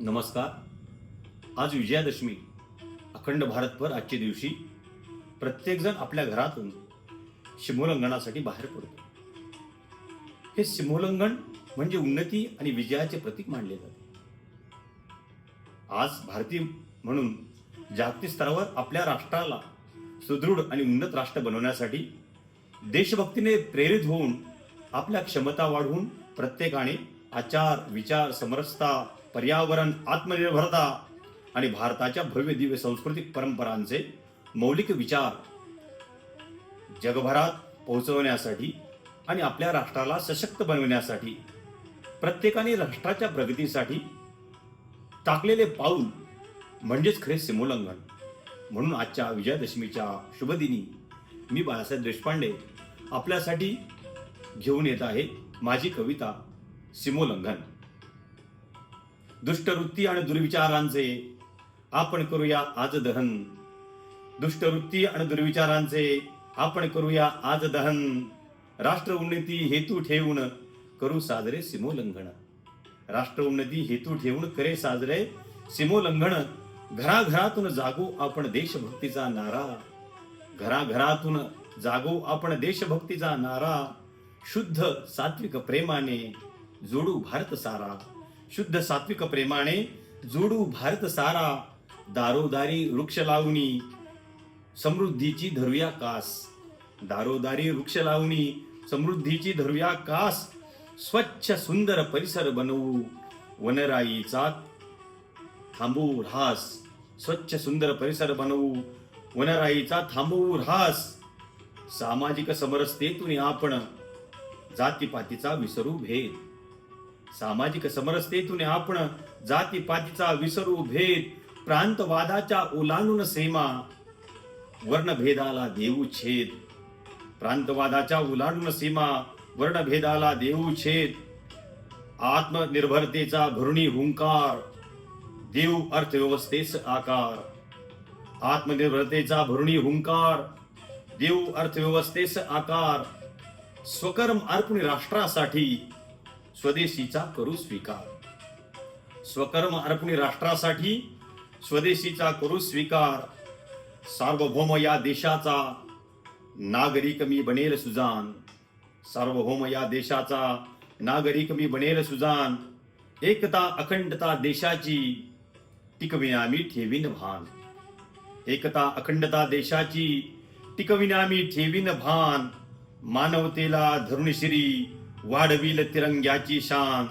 नमस्कार. आज विजयादशमी. अखंड भारतभर आजच्या दिवशी प्रत्येकजण आपल्या घरातून सीमोल्लंघनासाठी बाहेर पडतो. हे सीमोल्लंघन म्हणजे उन्नती आणि विजयाचे प्रतीक मानले जाते. आज भारतीय म्हणून जागतिक स्तरावर आपल्या राष्ट्राला सुदृढ आणि उन्नत राष्ट्र बनवण्यासाठी देशभक्तीने प्रेरित होऊन आपल्या क्षमता वाढवून प्रत्येकाने आचार, विचार, समरसता, पर्यावरण, आत्मनिर्भरता आणि भारताच्या भव्य दिव्य सांस्कृतिक परंपरांचे मौलिक विचार जगभरात पोहोचवण्यासाठी आणि आपल्या राष्ट्राला सशक्त बनवण्यासाठी प्रत्येकाने राष्ट्राच्या प्रगतीसाठी टाकलेले पाऊल म्हणजेच खरे सीमोल्लंघन. म्हणून आजच्या विजयादशमीच्या शुभदिनी मी बाळासाहेब देशपांडे आपल्यासाठी घेऊन येत आहे माझी कविता सीमोल्लंघन. दुष्टवृत्ती आणि दुर्विचारांचे आपण करूया आज दहन. दुष्टवृत्ती आणि दुर्विचारांचे आपण करूया आज दहन. राष्ट्र उन्नती हेतू ठेवून करू साजरे सीमोल्लंघन. राष्ट्र उन्नती हेतू ठेवून करे साजरे सीमोल्लंघन. घराघरातून जागो आपण देशभक्तीचा नारा. घराघरातून जागो आपण देशभक्तीचा नारा. शुद्ध सात्विक प्रेमाने जोडू भारत सारा. शुद्ध सात्विक प्रेमाने जोडू भारत सारा. दारोदारी वृक्ष लावणी समृद्धीची धरूया कास. दारोदारी वृक्ष लावणी समृद्धीची धरूया कास. स्वच्छ सुंदर परिसर बनवू वनराईचा थांबवू ऱ्हास. स्वच्छ सुंदर परिसर बनवू वनराईचा थांबवू ऱ्हास. सामाजिक समरसतेतून आपण जातीपातीचा विसरू भेद. सामाजिक समरसतेतून आपण जातीपातीचा विसरू भेद. प्रांतवादाच्या ओलांडून सीमा वर्णभेदाला देऊ छेद. प्रांतवादाच्या ओलांडून सीमा वर्णभेदाला देऊ छेद. आत्मनिर्भरतेचा भरुणी हुंकार देऊ अर्थव्यवस्थेस आकार. आत्मनिर्भरतेचा भरुणी हुंकार देऊ अर्थव्यवस्थेस आकार. स्वकर्म अर्पण राष्ट्रासाठी स्वदेशीचा करू स्वीकार. स्वकर्म अर्पण राष्ट्रासाठी स्वदेशीचा करू स्वीकार. सार्वभौम या देशाचा नागरिक मी बनेल सुजान. सार्वभौम या देशाचा नागरिक मी बनेल सुजान. एकता अखंडता देशाची टिकविना मी ठेवीन भान. एकता अखंडता देशाची टिकविना मी ठेवीन भान. मानवतेला धरून शिरी वाढविल तिरंग्याची शान.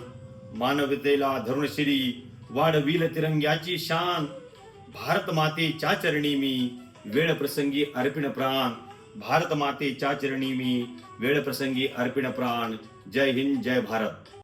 मानवतेला धरून शिरी वाढविल तिरंग्याची शान. भारत मातेच्या चरणी मी वेळ प्रसंगी अर्पिण प्राण. भारत मातेच्या चरणी मी वेळ प्रसंगी अर्पिण प्राण. जय हिंद, जय भारत.